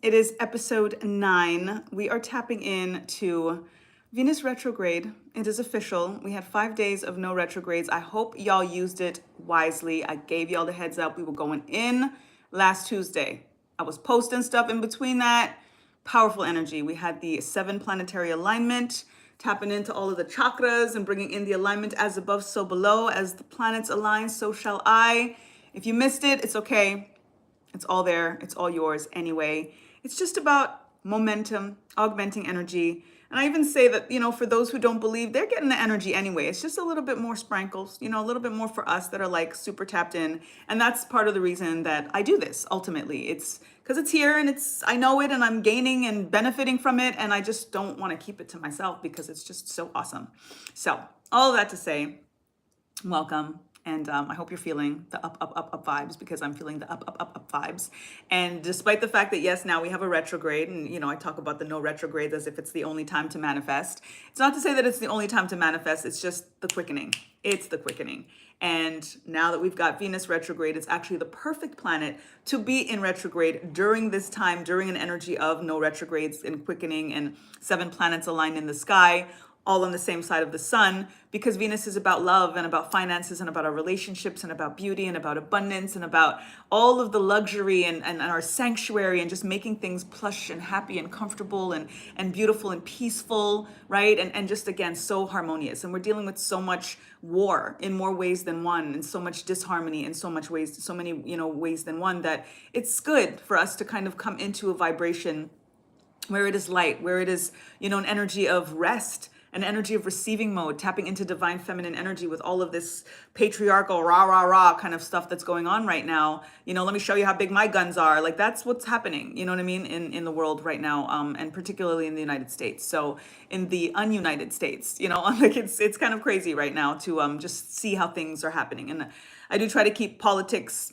It is episode 9. We are tapping into Venus retrograde. It is official. We had 5 days of no retrogrades. I hope y'all used it wisely. I gave y'all the heads up. We were going in last Tuesday. I was posting stuff in between that. Powerful energy. We had the 7 planetary alignment, tapping into all of the chakras and bringing in the alignment as above, so below. As the planets align, so shall I. If you missed it, it's okay. It's all there. It's all yours anyway. It's just about momentum, augmenting energy. And I even say that, for those who don't believe, they're getting the energy anyway. It's just a little bit more sprinkles, a little bit more for us that are like super tapped in. And that's part of the reason that I do this ultimately. It's because it's here and I know it and I'm gaining and benefiting from it. And I just don't want to keep it to myself because it's just so awesome. So all of that to say, welcome. And I hope you're feeling the up vibes, because I'm feeling the up vibes. And despite the fact that, yes, now we have a retrograde, and, I talk about the no retrogrades as if it's the only time to manifest. It's not to say that it's the only time to manifest. It's just the quickening. It's the quickening. And now that we've got Venus retrograde, it's actually the perfect planet to be in retrograde during this time, during an energy of no retrogrades and quickening and 7 planets aligned in the sky, all on the same side of the sun, because Venus is about love and about finances and about our relationships and about beauty and about abundance and about all of the luxury and our sanctuary and just making things plush and happy and comfortable and beautiful and peaceful, right? And just, again, so harmonious. And we're dealing with so much war in more ways than one, and so much disharmony in so many ways than one, that it's good for us to kind of come into a vibration where it is light, where it is, an energy of rest, an energy of receiving mode, tapping into divine feminine energy with all of this patriarchal rah kind of stuff that's going on right now. Let me show you how big my guns are. Like, that's what's happening, you know what I mean, in the world right now, and particularly in the United States. So in the ununited states, like it's kind of crazy right now to just see how things are happening. And I do try to keep politics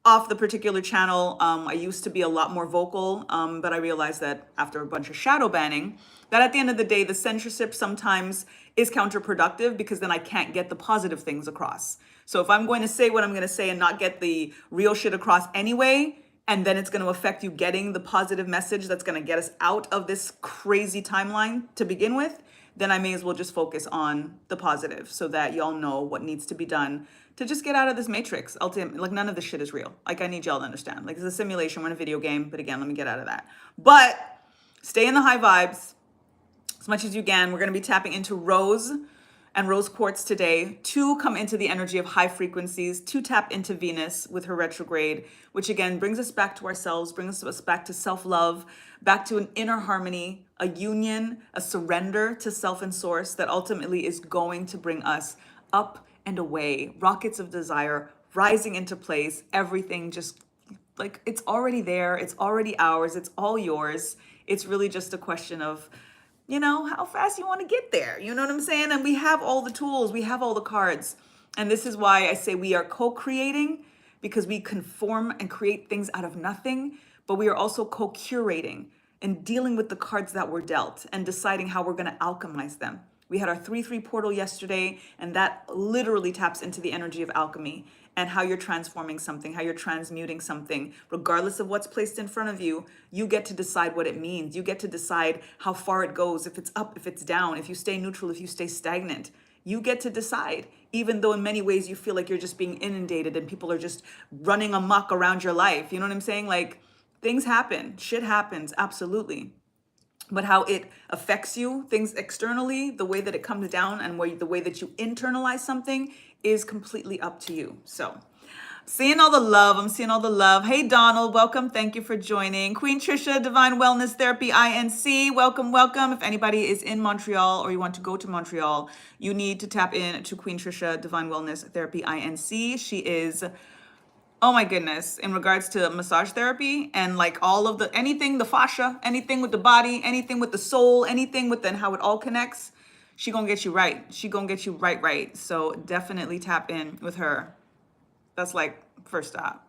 off the particular channel. I used to be a lot more vocal, but I realized that after a bunch of shadow banning, that at the end of the day, the censorship sometimes is counterproductive, because then I can't get the positive things across. So if I'm going to say what I'm going to say and not get the real shit across anyway, and then it's going to affect you getting the positive message that's going to get us out of this crazy timeline to begin with, then I may as well just focus on the positive, so that y'all know what needs to be done to just get out of this matrix. Ultimately, like, none of this shit is real. Like, I need y'all to understand. Like, it's a simulation. We're in a video game. But again, let me get out of that. But stay in the high vibes as much as you can. We're going to be tapping into rose and rose quartz today to come into the energy of high frequencies, to tap into Venus with her retrograde, which again brings us back to ourselves, brings us back to self-love, back to an inner harmony, a union, a surrender to self and source that ultimately is going to bring us up and away, rockets of desire rising into place, everything just like it's already there, it's already ours, it's all yours. It's really just a question of, how fast you want to get there. You know what I'm saying? And we have all the tools, we have all the cards. And this is why I say we are co-creating, because we conform and create things out of nothing, but we are also co-curating and dealing with the cards that were dealt and deciding how we're going to alchemize them. We had our 3-3 portal yesterday, and that literally taps into the energy of alchemy and how you're transforming something, how you're transmuting something. Regardless of what's placed in front of you, you get to decide what it means. You get to decide how far it goes, if it's up, if it's down, if you stay neutral, if you stay stagnant. You get to decide, even though in many ways you feel like you're just being inundated and people are just running amok around your life. You know what I'm saying? Like, things happen, shit happens, absolutely. But how it affects you, things externally, the way that it comes down and the way that you internalize something is completely up to you. So seeing all the love, I'm seeing all the love. Hey, Donald, welcome. Thank you for joining. Queen Trisha, Divine Wellness Therapy, INC, welcome, welcome. If anybody is in Montreal or you want to go to Montreal, you need to tap in to Queen Trisha, Divine Wellness Therapy, INC. She is, oh my goodness, in regards to massage therapy and like all of anything, the fascia, anything with the body, anything with the soul, anything with how it all connects, she gonna get you right. She gonna get you right. So definitely tap in with her. That's like first stop.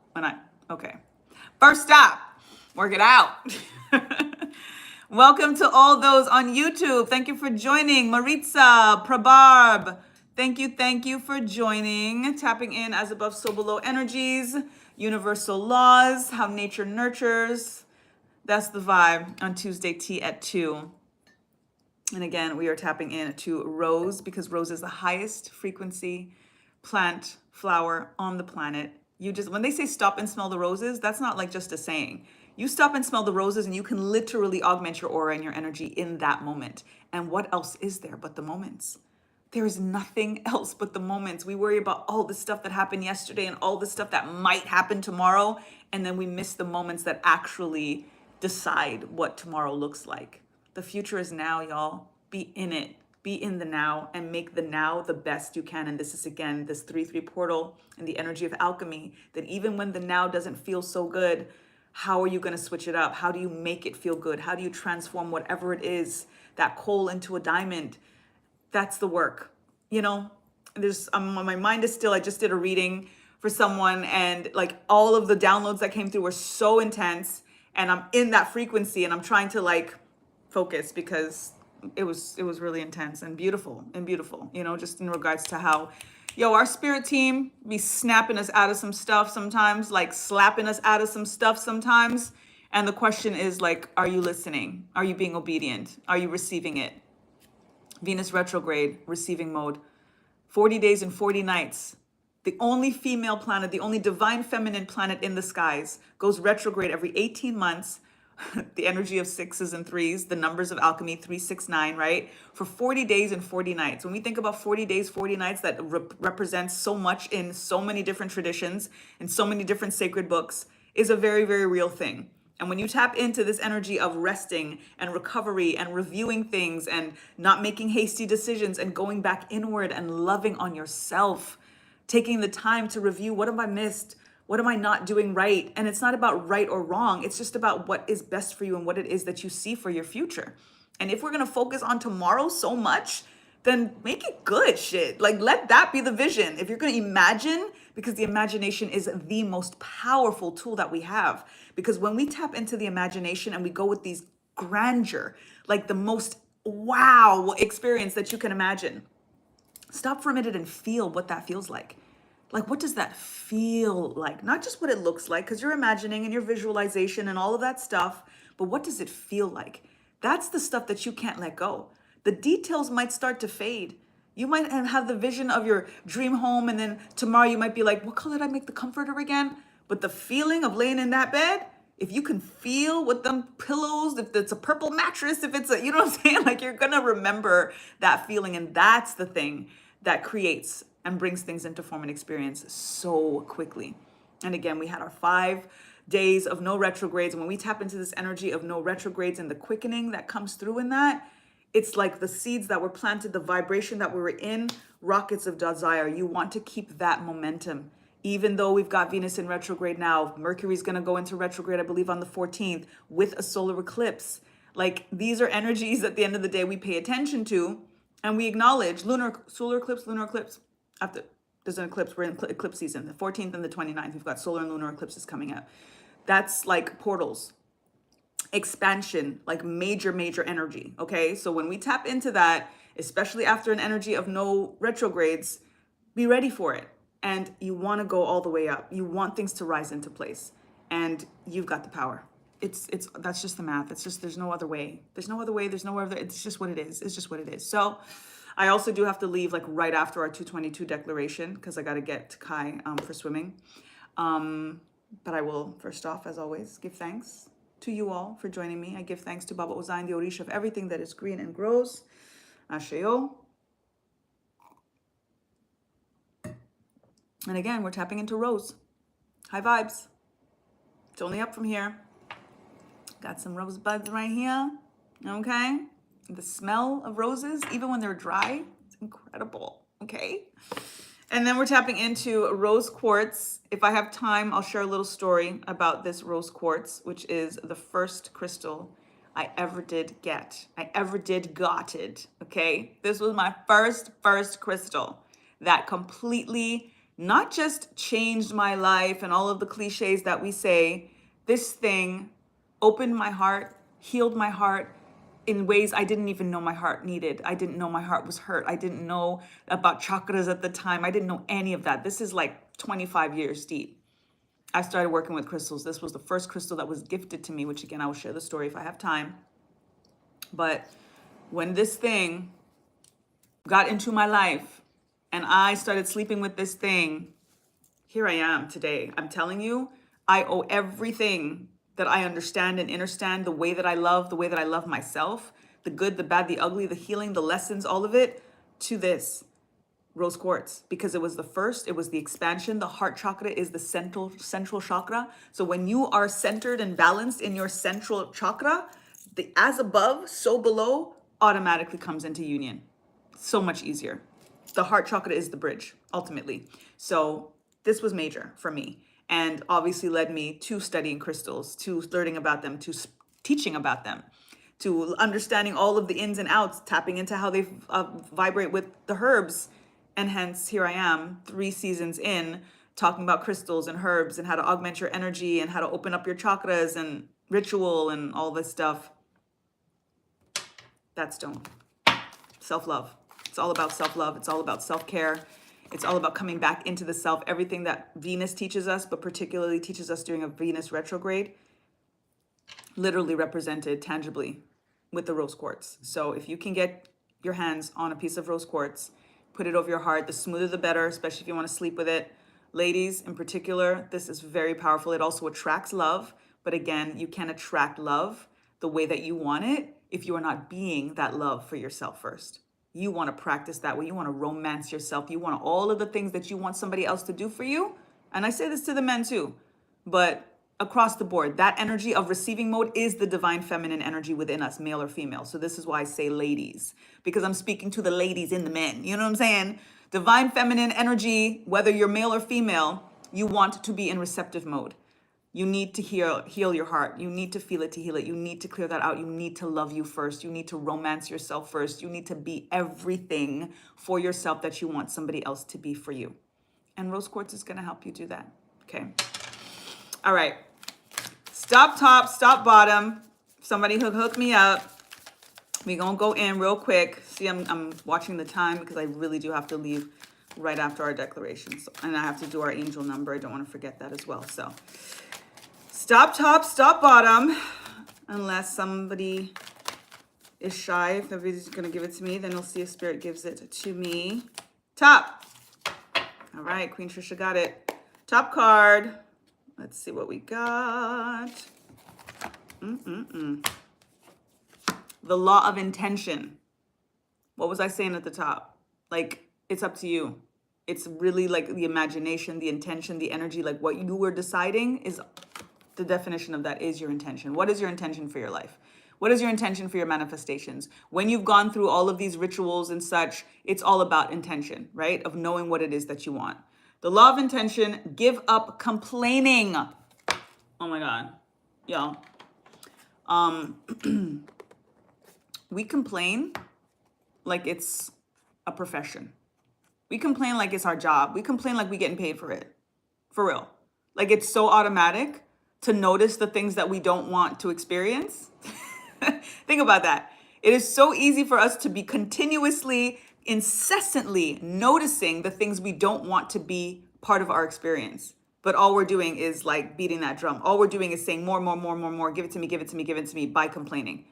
First stop, work it out. Welcome to all those on YouTube. Thank you for joining. Maritza, Prabarb, thank you for joining. Tapping in as above, so below energies. Universal laws, how nature nurtures. That's the vibe on Tuesday tea at 2. And again, we are tapping into rose because rose is the highest frequency plant, flower on the planet. You just, when they say stop and smell the roses, that's not like just a saying. You stop and smell the roses and you can literally augment your aura and your energy in that moment. And what else is there but the moments? There is nothing else but the moments. We worry about all the stuff that happened yesterday and all the stuff that might happen tomorrow. And then we miss the moments that actually decide what tomorrow looks like. The future is now, y'all. Be in it. Be in the now and make the now the best you can. And this is, again, this 3-3 portal and the energy of alchemy, that even when the now doesn't feel so good, how are you going to switch it up? How do you make it feel good? How do you transform whatever it is, that coal into a diamond? That's the work. You know, there's my mind is still, I just did a reading for someone and like all of the downloads that came through were so intense, and I'm in that frequency and I'm trying to like focus because it was really intense and beautiful, you know, just in regards to how, yo, our spirit team be snapping us out of some stuff sometimes, like slapping us out of some stuff sometimes. And the question is like, are you listening? Are you being obedient? Are you receiving it? Venus retrograde, receiving mode, 40 days and 40 nights. The only female planet, the only divine feminine planet in the skies, goes retrograde every 18 months. The energy of 6s and 3s, the numbers of alchemy, 369, right? For 40 days and 40 nights. When we think about 40 days, 40 nights, that represents so much in so many different traditions and so many different sacred books, is a very, very real thing. And when you tap into this energy of resting and recovery and reviewing things and not making hasty decisions and going back inward and loving on yourself, taking the time to review, what have I missed? What am I not doing right? And it's not about right or wrong. It's just about what is best for you and what it is that you see for your future. And if we're going to focus on tomorrow so much, then make it good, shit. Like, let that be the vision. If you're going to imagine, because the imagination is the most powerful tool that we have. Because when we tap into the imagination and we go with these grandeur, like the most wow experience that you can imagine, stop for a minute and feel what that feels like. Like, what does that feel like? Not just what it looks like, because you're imagining and your visualization and all of that stuff, but what does it feel like? That's the stuff that you can't let go. The details might start to fade. You might have the vision of your dream home, and then tomorrow you might be like, what color did I make the comforter again? But the feeling of laying in that bed, if you can feel with them pillows, if it's a purple mattress, if it's a, you know what I'm saying? Like, you're gonna remember that feeling, and that's the thing that creates and brings things into form and experience so quickly. And again, we had our 5 days of no retrogrades. And when we tap into this energy of no retrogrades and the quickening that comes through in that, it's like the seeds that were planted, the vibration that we were in, rockets of desire. You want to keep that momentum. Even though we've got Venus in retrograde now, Mercury's going to go into retrograde, I believe, on the 14th with a solar eclipse. Like, these are energies at the end of the day we pay attention to and we acknowledge. Solar eclipse. After there's an eclipse, we're in eclipse season, the 14th and the 29th, we've got solar and lunar eclipses coming up. That's like portals, expansion, like major energy. Okay, so when we tap into that, especially after an energy of no retrogrades, be ready for it. And you want to go all the way up. You want things to rise into place, and you've got the power. It's that's just the math. It's just, there's no other way. There's no other way. There's no other. It's just what it is. It's just what it is. So I also do have to leave like right after our 222 declaration because I got to get to Kai for swimming. But I will, first off, as always, give thanks to you all for joining me. I give thanks to Baba Ozain, the Orisha of everything that is green and grows. Asheo. And again, we're tapping into rose. High vibes. It's only up from here. Got some rose buds right here. Okay. The smell of roses, even when they're dry, it's incredible. Okay. And then we're tapping into rose quartz. If I have time, I'll share a little story about this rose quartz, which is the first crystal I ever did get. Got it. Okay. This was my first crystal that completely not just changed my life and all of the cliches that we say. This thing opened my heart, healed my heart in ways I didn't even know my heart needed. I didn't know my heart was hurt. I didn't know about chakras at the time. I didn't know any of that. This is like 25 years deep. I started working with crystals. This was the first crystal that was gifted to me, which again, I will share the story if I have time. But when this thing got into my life and I started sleeping with this thing, here I am today. I'm telling you, I owe everything that I understand and understand, the way that I love myself, the good, the bad, the ugly, the healing, the lessons, all of it, to this rose quartz, because it was the first, it was the expansion. The heart chakra is the central chakra. So when you are centered and balanced in your central chakra, the as above, so below automatically comes into union. So much easier. The heart chakra is the bridge, ultimately. So this was major for me, and obviously led me to studying crystals, to learning about them, to teaching about them, to understanding all of the ins and outs, tapping into how they vibrate with the herbs. And hence, here I am, 3 seasons in, talking about crystals and herbs and how to augment your energy and how to open up your chakras and ritual and all this stuff. That stone. Self-love. It's all about self-love. It's all about self-care. It's all about coming back into the self. Everything that Venus teaches us, but particularly teaches us during a Venus retrograde, literally represented tangibly with the rose quartz. So if you can get your hands on a piece of rose quartz, put it over your heart. The smoother the better, especially if you want to sleep with it. Ladies in particular, this is very powerful. It also attracts love. But again, you can attract love the way that you want it if you are not being that love for yourself first. You want to practice that way. You want to romance yourself. You want all of the things that you want somebody else to do for you. And I say this to the men too, but across the board, that energy of receiving mode is the divine feminine energy within us, male or female. So this is why I say ladies, because I'm speaking to the ladies in the men. You know what I'm saying? Divine feminine energy, whether you're male or female, you want to be in receptive mode. You need to heal your heart. You need to feel it to heal it. You need to clear that out. You need to love you first. You need to romance yourself first. You need to be everything for yourself that you want somebody else to be for you. And rose quartz is going to help you do that. Okay. All right. Stop top, stop bottom. Somebody hook me up. We're going to go in real quick. See, I'm watching the time because I really do have to leave right after our declarations. And I have to do our angel number. I don't want to forget that as well. So stop top, stop bottom. Unless somebody is shy. If nobody's going to give it to me, then we'll see if Spirit gives it to me. Top. All right, Queen Trisha got it. Top card. Let's see what we got. The law of intention. What was I saying at the top? Like, it's up to you. It's really like the imagination, the intention, the energy, like what you were deciding is the definition of that is your intention. What is your intention for your life? What is your intention for your manifestations? When you've gone through all of these rituals and such, it's all about intention, right? Of knowing what it is that you want. The law of intention, give up complaining. Oh my God, y'all. We complain like it's a profession. We complain like it's our job. We complain like we're getting paid for it. For real. Like it's so automatic to notice the things that we don't want to experience. Think about that. It is so easy for us to be continuously, incessantly noticing the things we don't want to be part of our experience. But all we're doing is like beating that drum. All we're doing is saying more, give it to me, give it to me, give it to me by complaining.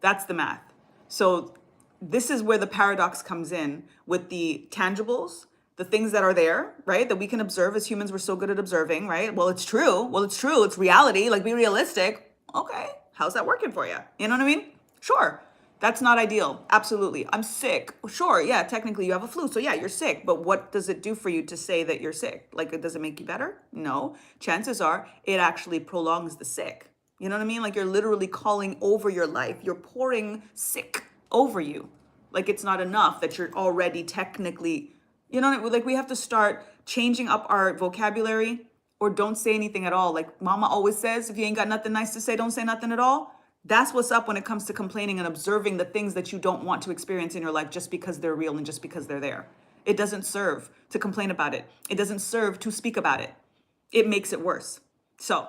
That's the math. So this is where the paradox comes in with the tangibles, the things that are there, right? That we can observe as humans. We're so good at observing, right? Well, it's true. It's reality. Like, be realistic. Okay. How's that working for you? You know what I mean? Sure. That's not ideal. Absolutely. I'm sick. Sure. Yeah. Technically you have a flu. So yeah, you're sick. But what does it do for you to say that you're sick? Like, does it make you better? No. Chances are it actually prolongs the sick. You know what I mean? Like, you're literally calling over your life. You're pouring sick over you. Like, it's not enough that you're already technically, you know, like we have to start changing up our vocabulary, or don't say anything at all. Like mama always says, if you ain't got nothing nice to say, don't say nothing at all. That's what's up when it comes to complaining and observing the things that you don't want to experience in your life just because they're real and just because they're there. It doesn't serve to complain about it. It doesn't serve to speak about it. It makes it worse. So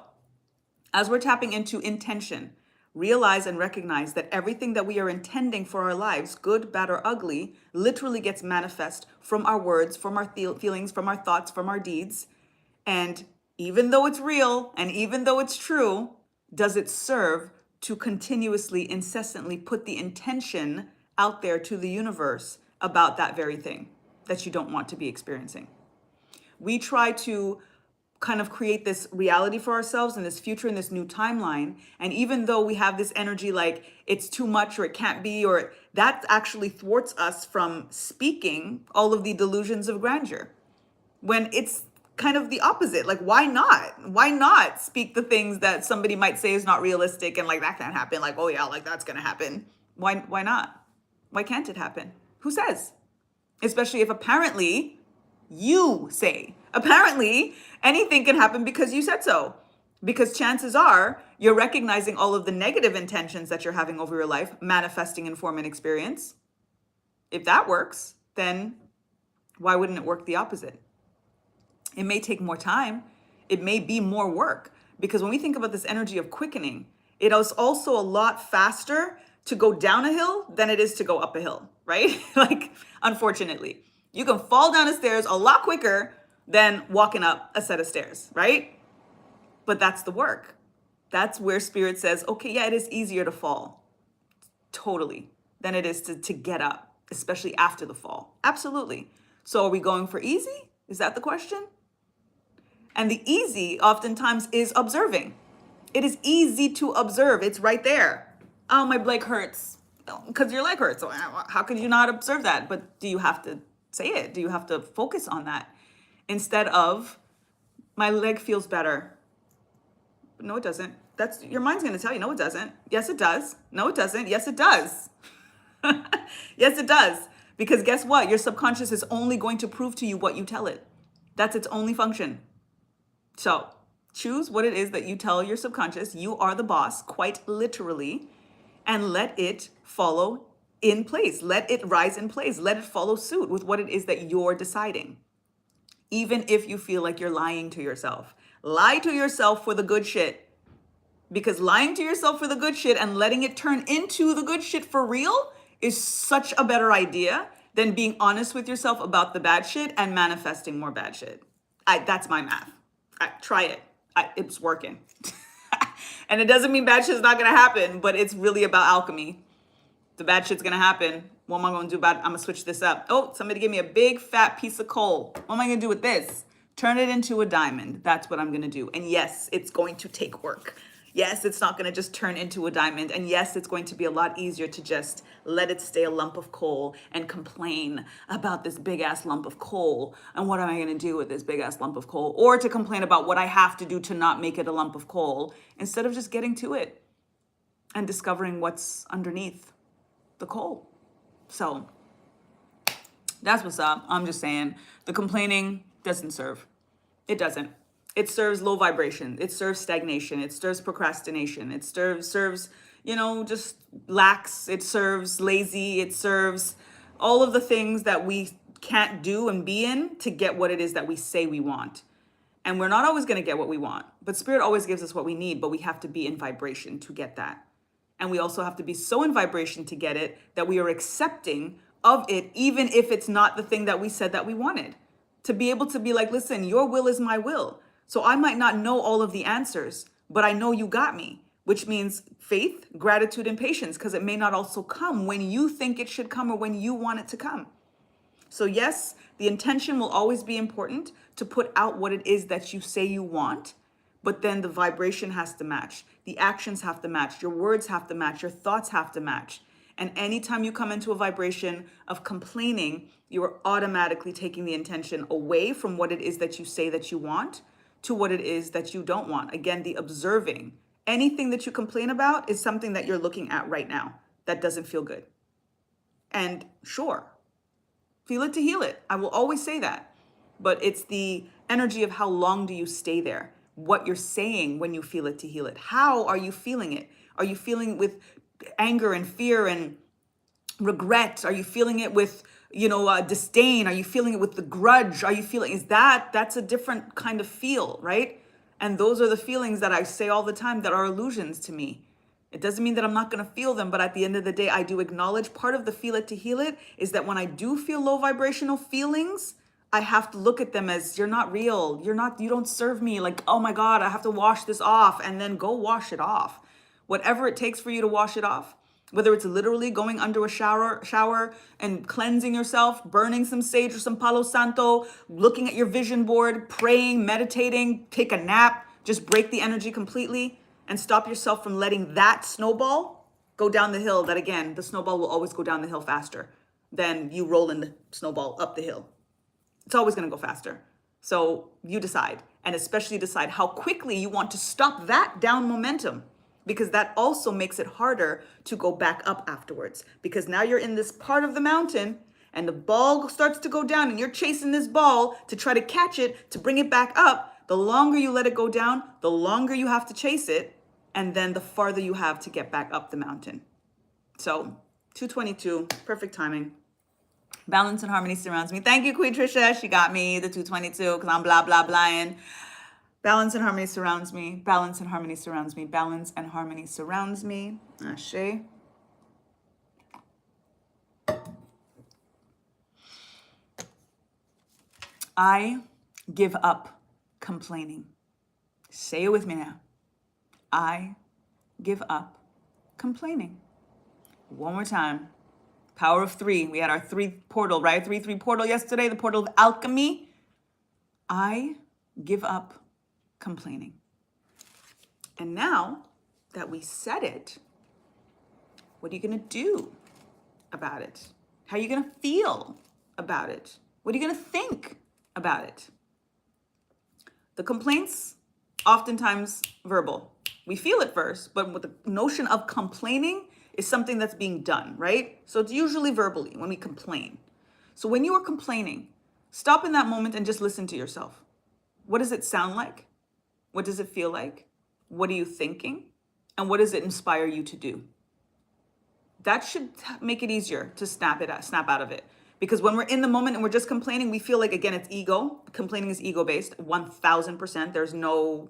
as we're tapping into intention, realize and recognize that everything that we are intending for our lives, good, bad, or ugly, literally gets manifest from our words, from our feelings, from our thoughts, from our deeds. And even though it's real and even though it's true, does it serve to continuously, incessantly put the intention out there to the universe about that very thing that you don't want to be experiencing? We try to kind of create this reality for ourselves in this future, in this new timeline. And even though we have this energy like it's too much or it can't be, or that actually thwarts us from speaking all of the delusions of grandeur, when it's kind of the opposite. Like, why not? Why not speak the things that somebody might say is not realistic and like that can't happen? Like, oh yeah, like that's gonna happen. Why not? Why can't it happen? Who says? Especially if apparently you say. Apparently, anything can happen because you said so. Because chances are you're recognizing all of the negative intentions that you're having over your life, manifesting in form and experience. If that works, then why wouldn't it work the opposite? It may take more time. It may be more work. Because when we think about this energy of quickening, it is also a lot faster to go down a hill than it is to go up a hill, right? Like, unfortunately, you can fall down the stairs a lot quicker than walking up a set of stairs, right? But that's the work. That's where spirit says, okay, yeah, it is easier to fall, totally, than it is to get up, especially after the fall. Absolutely. So are we going for easy? Is that the question? And the easy oftentimes is observing. It is easy to observe. It's right there. Oh, my leg hurts. Because your leg hurts. So how could you not observe that? But do you have to say it? Do you have to focus on that? Instead of, my leg feels better. No, it doesn't. That's your mind's going to tell you, no, it doesn't. Yes, it does. No, it doesn't. Yes, it does. Yes, it does. Because guess what? Your subconscious is only going to prove to you what you tell it. That's its only function. So choose what it is that you tell your subconscious. You are the boss, quite literally, and let it follow in place. Let it rise in place. Let it follow suit with what it is that you're deciding. Even if you feel like you're lying to yourself. Lie to yourself for the good shit. Because lying to yourself for the good shit and letting it turn into the good shit for real is such a better idea than being honest with yourself about the bad shit and manifesting more bad shit. That's my math. Try it. It's working. And it doesn't mean bad shit's not going to happen, but it's really about alchemy. The bad shit's going to happen. What am I going to do about it? I'm going to switch this up. Oh, somebody gave me a big fat piece of coal. What am I going to do with this? Turn it into a diamond. That's what I'm going to do. And yes, it's going to take work. Yes, it's not going to just turn into a diamond. And yes, it's going to be a lot easier to just let it stay a lump of coal and complain about this big ass lump of coal. And what am I going to do with this big ass lump of coal? Or to complain about what I have to do to not make it a lump of coal, instead of just getting to it and discovering what's underneath the coal. So that's what's up. I'm just saying the complaining doesn't serve. It doesn't. It serves low vibration. It serves stagnation. It serves procrastination. It serves, just lax. It serves lazy. It serves all of the things that we can't do and be in to get what it is that we say we want. And we're not always going to get what we want, but spirit always gives us what we need, but we have to be in vibration to get that. And we also have to be so in vibration to get it that we are accepting of it, even if it's not the thing that we said that we wanted. To be able to be like, listen, your will is my will. So I might not know all of the answers, but I know you got me, which means faith, gratitude, and patience, because it may not also come when you think it should come or when you want it to come. So yes, the intention will always be important to put out what it is that you say you want, but then the vibration has to match. The actions have to match. Your words have to match. Your thoughts have to match. And anytime you come into a vibration of complaining, you are automatically taking the intention away from what it is that you say that you want to what it is that you don't want. Again, the observing. Anything that you complain about is something that you're looking at right now that doesn't feel good. And sure, feel it to heal it. I will always say that. But it's the energy of how long do you stay there? What you're saying when you feel it to heal it. How are you feeling it? Are you feeling it with anger and fear and regret? Are you feeling it with disdain? Are you feeling it with the grudge? Are you feeling, that's a different kind of feel, right? And those are the feelings that I say all the time that are illusions to me. It doesn't mean that I'm not going to feel them, but at the end of the day, I do acknowledge part of the feel it to heal it is that when I do feel low vibrational feelings, I have to look at them as, you're not real. You don't serve me. Like, oh my God, I have to wash this off, and then go wash it off. Whatever it takes for you to wash it off, whether it's literally going under a shower and cleansing yourself, burning some sage or some Palo Santo, looking at your vision board, praying, meditating, take a nap, just break the energy completely and stop yourself from letting that snowball go down the hill. That again, the snowball will always go down the hill faster than you rolling the snowball up the hill. It's always going to go faster. So you decide, and especially decide how quickly you want to stop that down momentum, because that also makes it harder to go back up afterwards, because now you're in this part of the mountain and the ball starts to go down and you're chasing this ball to try to catch it, to bring it back up. The longer you let it go down, the longer you have to chase it, and then the farther you have to get back up the mountain. So 222, perfect timing. Balance and harmony surrounds me. Thank you, Queen Trisha. She got me the 222 because I'm blah, blah, blahing. Balance and harmony surrounds me. Balance and harmony surrounds me. Balance and harmony surrounds me. Ashe. I give up complaining. Say it with me now. I give up complaining. One more time. Power of 3. We had our 3 portal, right? 3-3 portal yesterday, the portal of alchemy. I give up complaining. And now that we said it, what are you going to do about it? How are you going to feel about it? What are you going to think about it? The complaints, oftentimes verbal. We feel it first, but with the notion of complaining is something that's being done, right? So it's usually verbally when we complain. So when you are complaining, stop in that moment and just listen to yourself. What does it sound like? What does it feel like? What are you thinking? And what does it inspire you to do? That should make it easier to snap out of it. Because when we're in the moment and we're just complaining, we feel like, again, it's ego. Complaining is ego-based, 1000%. There's no.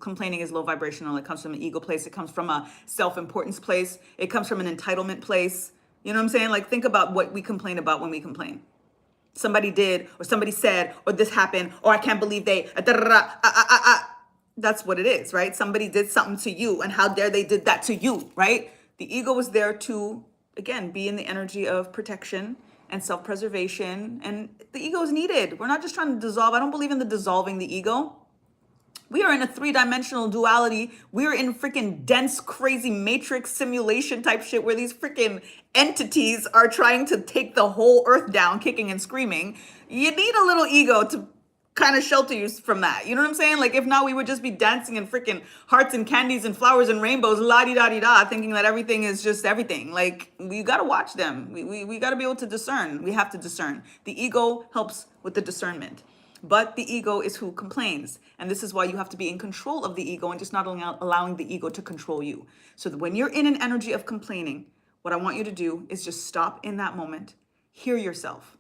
Complaining is low vibrational. It comes from an ego place. It comes from a self-importance place. It comes from an entitlement place. You know what I'm saying? Like, think about what we complain about when we complain. Somebody did, or somebody said, or this happened, or I can't believe they, That's what it is, right? Somebody did something to you, and how dare they did that to you, right? The ego is there to, again, be in the energy of protection and self-preservation, and the ego is needed. We're not just trying to dissolve. I don't believe in the dissolving the ego. We are in a 3-dimensional duality. We are in freaking dense, crazy matrix simulation type shit where these freaking entities are trying to take the whole earth down, kicking and screaming. You need a little ego to kind of shelter you from that. You know what I'm saying? Like, if not, we would just be dancing in freaking hearts and candies and flowers and rainbows, la-di-da-di-da, thinking that everything is just everything. Like, we got to watch them. We got to be able to discern. We have to discern. The ego helps with the discernment. But the ego is who complains. And this is why you have to be in control of the ego and just not allowing the ego to control you. So that when you're in an energy of complaining, what I want you to do is just stop in that moment, hear yourself,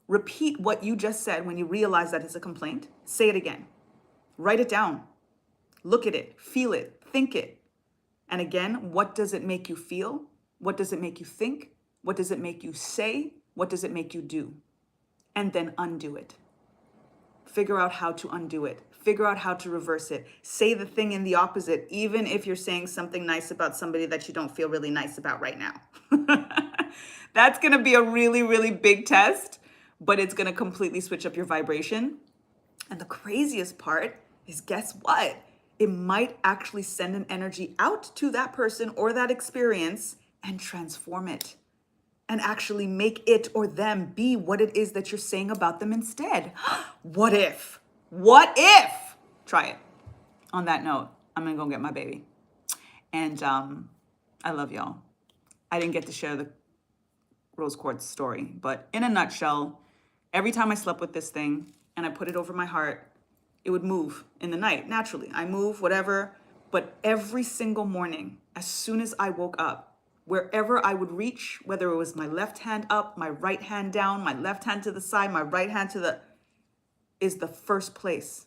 repeat what you just said when you realize that it's a complaint. Say it again, write it down, look at it, feel it, think it. And again, what does it make you feel? What does it make you think? What does it make you say? What does it make you do? And then undo it. Figure out how to undo it. Figure out how to reverse it. Say the thing in the opposite, even if you're saying something nice about somebody that you don't feel really nice about right now. That's going to be a really, really big test, but it's going to completely switch up your vibration. And the craziest part is, guess what? It might actually send an energy out to that person or that experience and transform it, and actually make it or them be what it is that you're saying about them instead. What if? What if? Try it. On that note, I'm gonna go get my baby. And I love y'all. I didn't get to share the rose quartz story, but in a nutshell, every time I slept with this thing and I put it over my heart, it would move in the night, naturally. I move, whatever, but every single morning, as soon as I woke up, wherever I would reach, whether it was my left hand up, my right hand down, my left hand to the side, my right hand to the, is the first place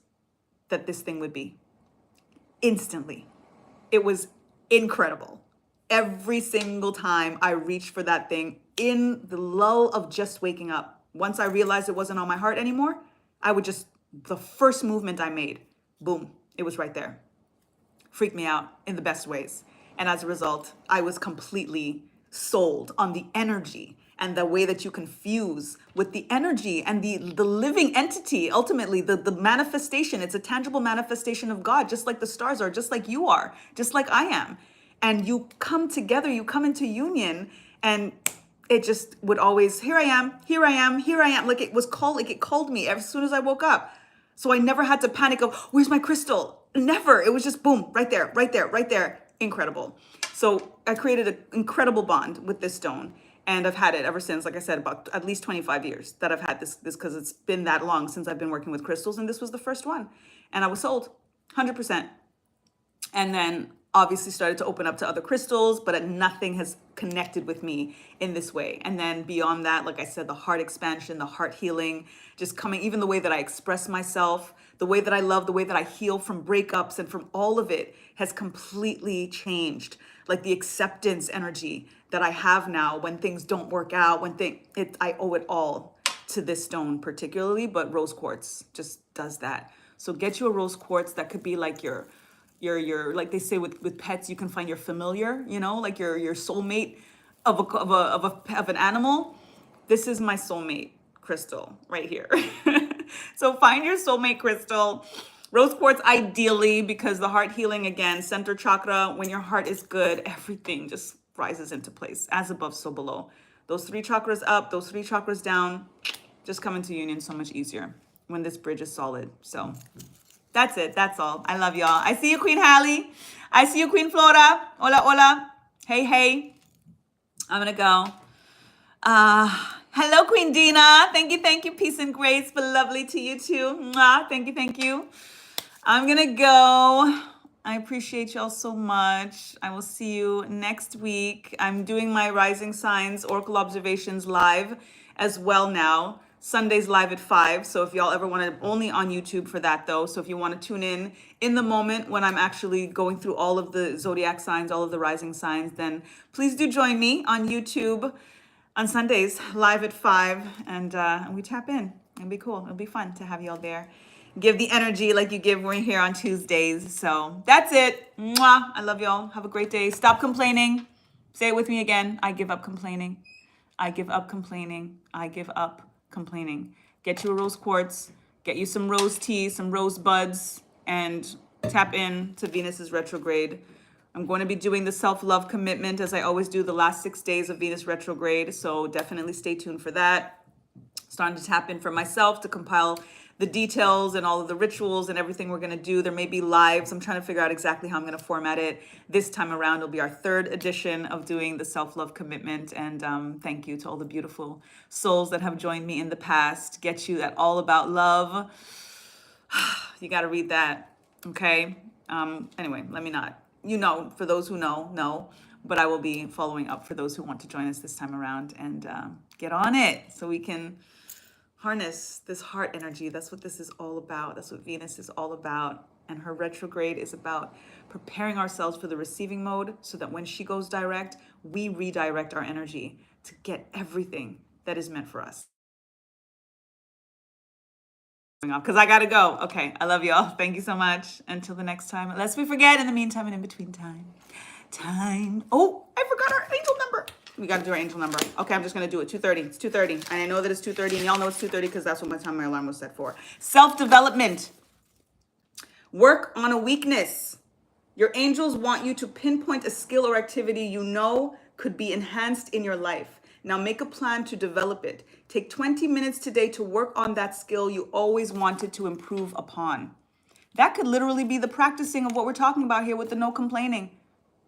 that this thing would be. Instantly. It was incredible. Every single time I reached for that thing in the lull of just waking up, Once I realized it wasn't on my heart anymore, I would just, the first movement I made, boom, it was right there. Freaked me out in the best ways. And as a result, I was completely sold on the energy and the way that you can fuse with the energy and the living entity. Ultimately, the manifestation, it's a tangible manifestation of God, just like the stars are, just like you are, just like I am. And you come together, you come into union, and it just would always, here I am, here I am, here I am. Like it was called, like it called me as soon as I woke up. So I never had to panic of, where's my crystal? Never. It was just boom, right there, right there, right there. Incredible. So I created an incredible bond with this stone. And I've had it ever since, like I said, about at least 25 years that I've had this because it's been that long since I've been working with crystals. And this was the first one. And I was sold 100%. And then obviously started to open up to other crystals, but nothing has connected with me in this way. And then beyond that, like I said, the heart expansion, the heart healing, just coming, even the way that I express myself, the way that I love, the way that I heal from breakups and from all of it has completely changed. Like the acceptance energy that I have now when things don't work out, I owe it all to this stone particularly, but rose quartz just does that. So get you a rose quartz that could be like your like they say with pets, you can find your familiar, like your soulmate of an animal. This is my soulmate crystal right here. So find your soulmate crystal. Rose quartz ideally, because the heart healing, again, center chakra, when your heart is good, everything just rises into place, as above, so below. Those 3 chakras up, those 3 chakras down, just come into union so much easier when this bridge is solid. So that's it. That's all. I love y'all. I see you, Queen Hallie. I see you, Queen Flora. Hola, hola. Hey, hey. I'm going to go. Hello, Queen Dina. Thank you. Peace and grace. But lovely to you too. Mwah. Thank you. I'm going to go. I appreciate y'all so much. I will see you next week. I'm doing my Rising Signs Oracle Observations live as well now. Sundays live at 5. So if y'all ever want to, only on YouTube for that though. So if you want to tune in the moment when I'm actually going through all of the zodiac signs, all of the rising signs, then please do join me on YouTube on Sundays live at 5. And we tap in. It'll be cool. It'll be fun to have y'all there. Give the energy like you give when we're here on Tuesdays. So that's it. Mwah. I love y'all. Have a great day. Stop complaining. Say it with me again. I give up complaining. I give up complaining. I give up complaining. Get you a rose quartz, get you some rose tea, some rose buds, and tap in to Venus's retrograde. I'm going to be doing the self-love commitment as I always do the last 6 days of Venus retrograde. So definitely stay tuned for that. Starting to tap in for myself to compile the details and all of the rituals and everything we're going to do. There may be lives. I'm trying to figure out exactly how I'm going to format it. This time around, it'll be our 3rd edition of doing the self-love commitment. And thank you to all the beautiful souls that have joined me in the past. Get you that all about love. You got to read that. Okay. Anyway, let me not. For those who know. But I will be following up for those who want to join us this time around and get on it so we can harness this heart energy. That's what this is all about. That's what Venus is all about. And her retrograde is about preparing ourselves for the receiving mode so that when she goes direct, we redirect our energy to get everything that is meant for us. Because I got to go. Okay. I love y'all. Thank you so much. Until the next time. Lest we forget in the meantime and in between time. Oh, I forgot our angel number. We got to do our angel number. Okay, I'm just going to do it. 2:30. It's 2:30. And I know that it's 2:30. And y'all know it's 2:30 because that's what my alarm was set for. Self-development. Work on a weakness. Your angels want you to pinpoint a skill or activity you know could be enhanced in your life. Now make a plan to develop it. Take 20 minutes today to work on that skill you always wanted to improve upon. That could literally be the practicing of what we're talking about here with the no complaining.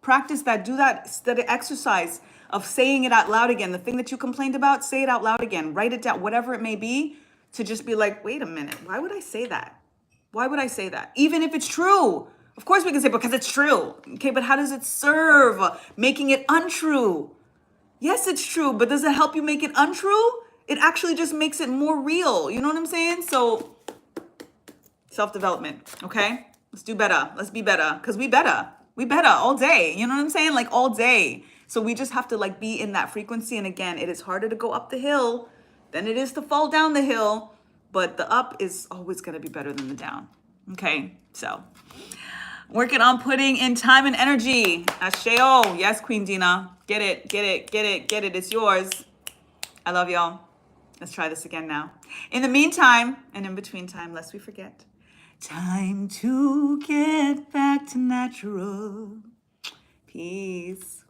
Practice that. Do that exercise of saying it out loud again. The thing that you complained about, say it out loud again. Write it down, whatever it may be, to just be like, wait a minute, why would I say that? Why would I say that? Even if it's true. Of course we can say because it's true. Okay, but how does it serve making it untrue? Yes, it's true, but does it help you make it untrue? It actually just makes it more real. You know what I'm saying? So self-development, okay? Let's do better. Let's be better because we better. We better all day. You know what I'm saying? Like all day. So we just have to like be in that frequency. And again, it is harder to go up the hill than it is to fall down the hill, but the up is always going to be better than the down. Okay, so working on putting in time and energy. Asheo. Yes, Queen Dina. Get it, get it, get it, get it. It's yours. I love y'all. Let's try this again now. In the meantime, and in between time, lest we forget, time to get back to natural. Peace.